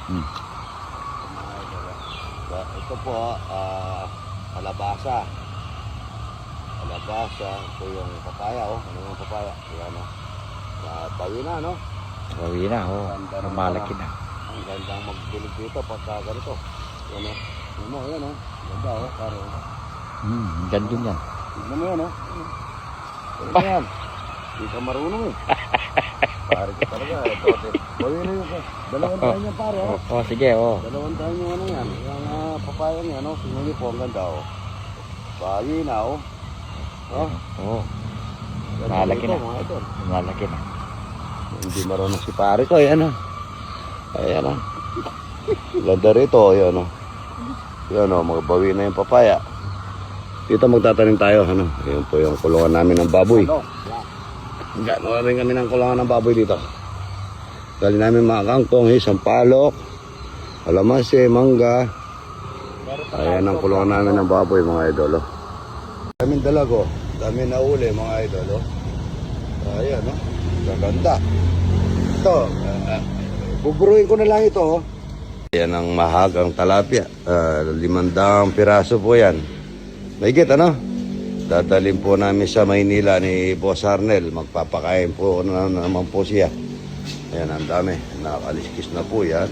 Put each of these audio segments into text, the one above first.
Hmm. Ito po, kalabasa. Kalabasa, ito yung papaya, oh. Ano yung papaya? Ayan, oh. Bawi na, no? Bawi na, oh. Malaki na. Ang gandang magdilig dito pagka ganito. Yan, oh. Yan, oh. Ganda, oh. Pare, oh. Ganda yan. Tignan mo yan, oh. Ano yan? Hindi ka marunong, eh. Pare ka talaga, ito. Bawi na yung dalawang tayo niya, pare, oh. Oh, sige, oh. Dalawang tayo yung ano yan. Yung papaya niya, no? Tingnan niyo po, ang ganda, oh. Bawi na, oh. Oh. Oh. Malaki na. Malaki na. Hindi marunong si pare ko, ayan, oh. Ayan, oh. Ganda rito, ayan, oh. Ayan, oh, magbawi na yung papaya. Dito magtatanim tayo, ano. Ayan po yung kulungan namin ng baboy. Gano'n rin kami ng kulungan ng baboy dito. Dali namin mga kangkong, sampalok, kalamansi, mangga. Ayan ang kulungan namin ng baboy, mga idolo. Daming dalago, dami na uli, mga idolo. Ayan, no? Gaganda. Ito, buburuin ko na lang ito, oh. Ayan ang mahagang talapia. 500 piraso po yan. Mahigit, ano? Dadalhin po namin sa Maynila ni Boss Arnel. Magpapakain po naman po siya. Ayan, ang dami. Nakaliskis na po yan.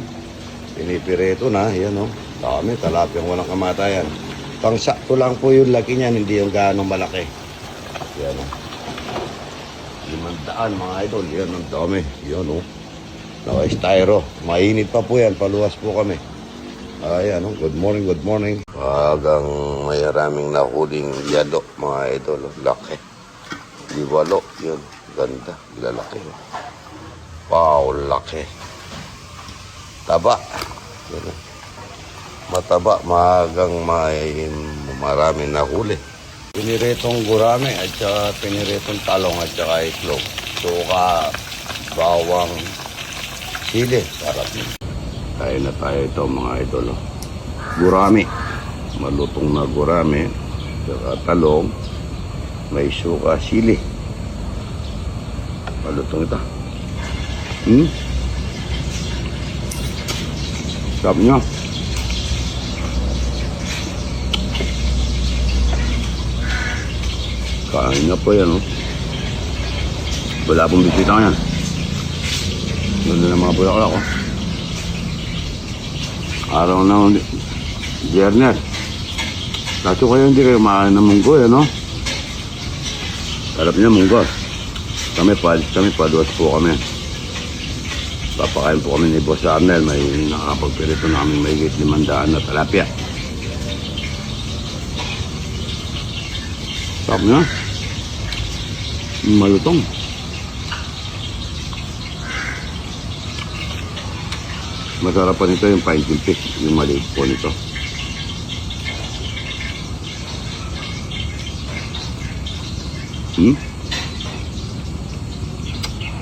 Pinipireto na. Ayan, oh. Dami, talapia walang kamatayan. Pangsakto lang po yung laki niyan, hindi yung gaano malaki. Ayan, oh. 500 mga idol. Ayan, ang dami. Ayan, oh. Naka-styro. Mainit pa po yan. Paluwas po kami. Ayan, oh. Good morning, good morning. Hanggang may maraming nahuling yado, mga idol. Laki. Liwalo. Yun. Ganda. Lalaki. Wow, laki. Taba. Yan. Mataba. Magang may maraming nahuli. Piniritong gurame at saka piniritong talong at saka itlog. Suka, bawang, sili. Sarap yun. Kain na tayo ito, mga idol. Gurame. Malutong na gurame. Saka talong. May suka, sili. Malutong ito. Sarap nyo. Kain na po yan, oh. Wala pong bisita yan. Ganda na mga bulaklak, oh. Araw na Biyernes. Kaso kayo hindi kayo makain ng munggo, no? Sarap niya munggo. Kami paduwas po kami. Papakain po kami ni Boss Arnel. May nakapagpirito na kami may 500 na talapia. Sarap niya. Malutong. Masarap pa nito yung pinecone fish, yung maliit po nito.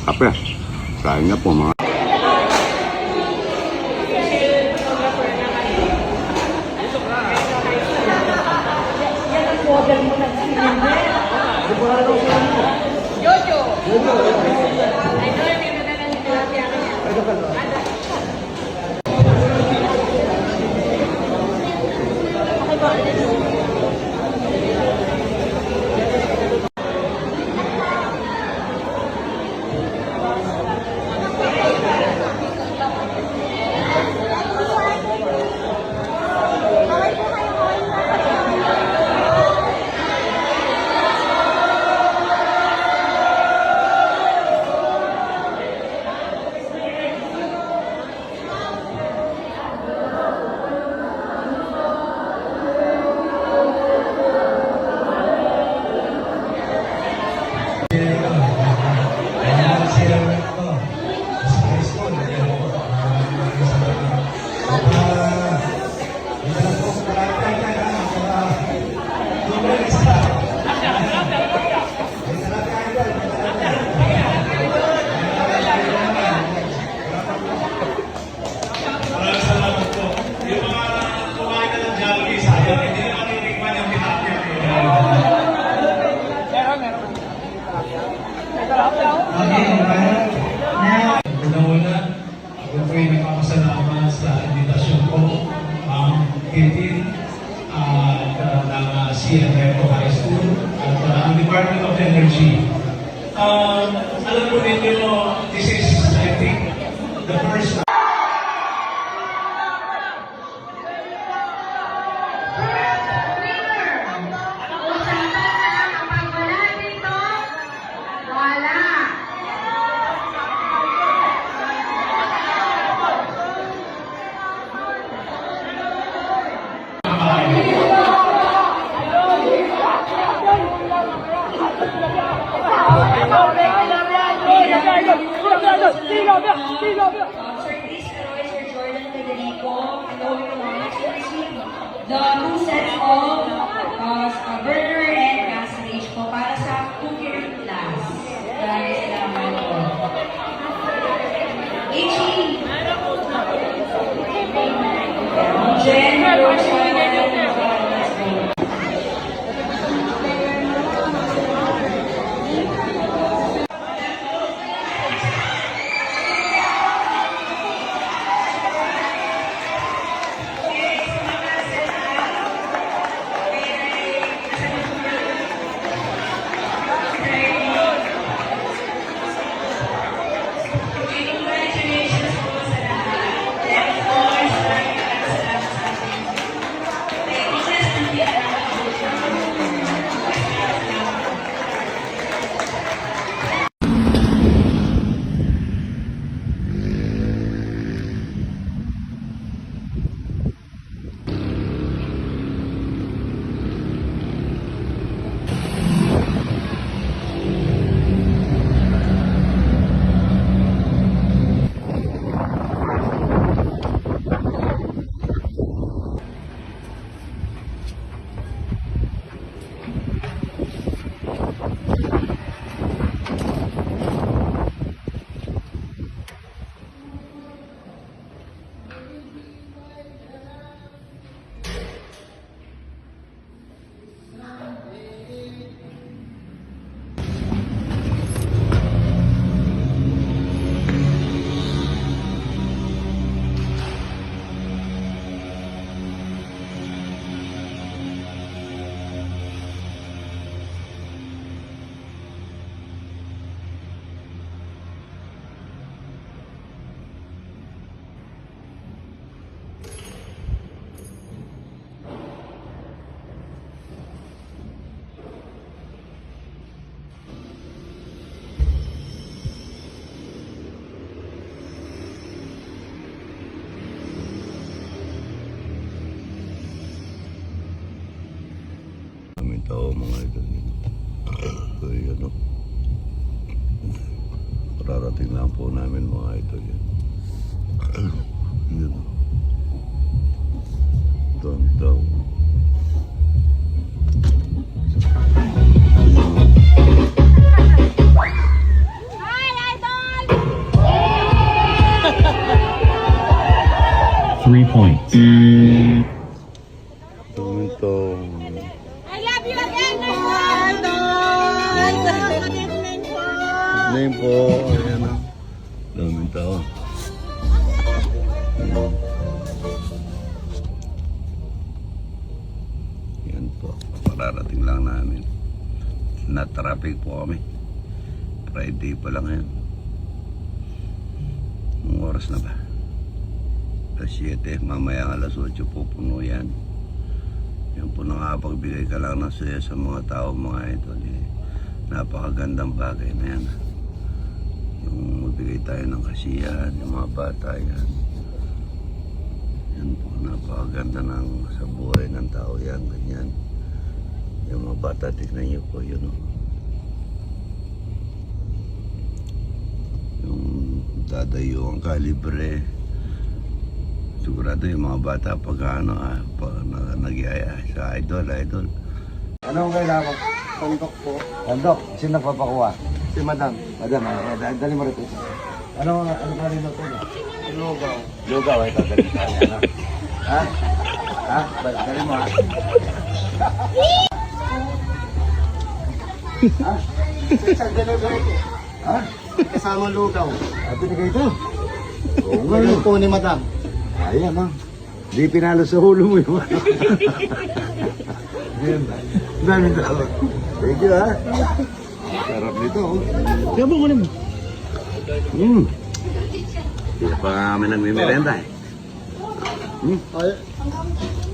Ape, kain na po mga. Una-una, ako po ay nagpapasalamat sa invitasyon ko ang Kitin ng CFF High School at ang Department of Energy. Alam po ninyo, this is, I think, the first the two sets of burner and gas range po para sa cooker class. Maraming salamat po. H.E. Jen, Maraming tao mga idol. So yun o. Pararating lang po namin mga idol yan. Yun o. Doon daw. Points. Daming tao. I love you again, Idol! Name po. Ayan o. Daming tao. Yan po. Pararating lang namin. Na-traffic po kami. Friday pa lang yan. Anong oras na ba? Alas 7, mamaya alas 8 po puno yan. Yan po nakapagbigay ka lang ng saya sa mga tao mga idol. Napakagandang bagay na yan. Yung magbigay tayo ng kasiyahan, yung mga bata yan. Yan po, napakaganda ng sa buhay ng tao yan, ganyan. Yung mga bata, tignan nyo po yun. Yung dadayo ang kalibre. Sigurado yung mga bata pag nag-iaya sa idol. Anong kailangan? Tandok po. Tandok, sino nagpapakuha? Si Madam. Madam, dali mo rito. Ano pa rin ito? Lugaw. Lugaw, ito, dali sa kanya. Ha? Ha? Dali mo ha? Ha? Isang lugaw ito. Ha? Kasama lugaw. Ito ni kayo ito? Oo nga Ngayon yun. po ni Madam. Ayan, no? Di pinalo sa hulo mo yun. Ayan. Daming tao. Thank you, ha? Sarap nito, oh. Kaya mo kunin mo. Hindi pa kami nagmimerenda, eh. Ay,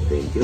Thank you.